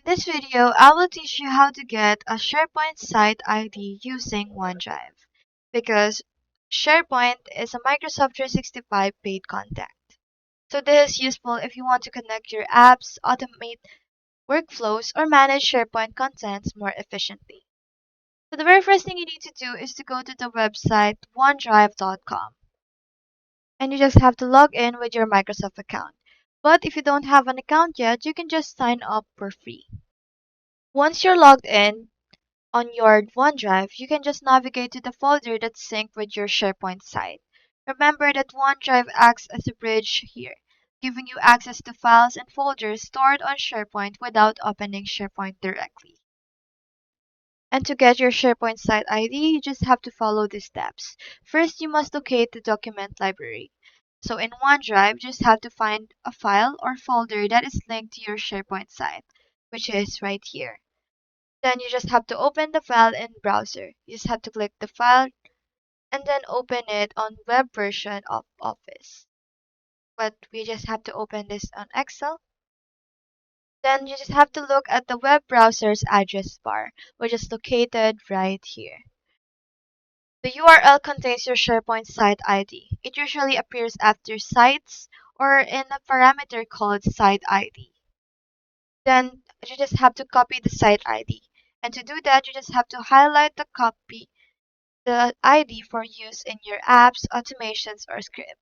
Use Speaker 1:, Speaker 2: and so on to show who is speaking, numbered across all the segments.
Speaker 1: this video, I will teach you how to get a SharePoint Site ID using OneDrive because SharePoint is a Microsoft 365 paid content. So this is useful if you want to connect your apps, automate workflows, or manage SharePoint contents more efficiently. So the very first thing you need to do is to go to the website onedrive.com and you just have to log in with your Microsoft account. But if you don't have an account yet, you can just sign up for free. Once you're logged in, on your OneDrive, you can just navigate to the folder that's synced with your SharePoint site. Remember that OneDrive acts as a bridge here, giving you access to files and folders stored on SharePoint without opening SharePoint directly. And to get your SharePoint site ID, you just have to follow these steps. First, you must locate the document library. So in OneDrive, you just have to find a file or folder that is linked to your SharePoint site, which is right here. Then you just have to open the file in browser. You just have to click the file and then open it on web version of Office. But we just have to open this on Excel. Then you just have to look at the web browser's address bar, which is located right here. The URL contains your SharePoint site ID. It usually appears after sites or in a parameter called site ID. Then you just have to copy the site ID. And to do that, you just have to highlight the ID for use in your apps, automations, or script.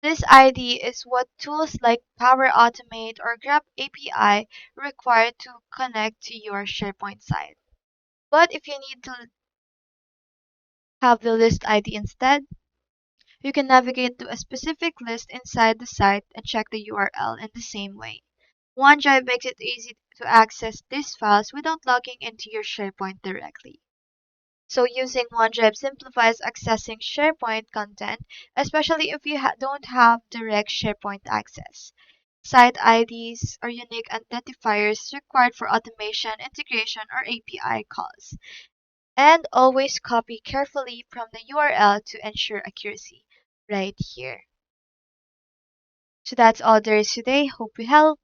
Speaker 1: This ID is what tools like Power Automate or Grab API require to connect to your SharePoint site. But if you need to have the list ID instead, you can navigate to a specific list inside the site and check the URL in the same way. OneDrive makes it easy to access these files without logging into your SharePoint directly. So using OneDrive simplifies accessing SharePoint content, especially if you don't have direct SharePoint access. Site IDs are unique identifiers required for automation, integration, or API calls. And always copy carefully from the URL to ensure accuracy, right here. So that's all there is today. Hope we helped.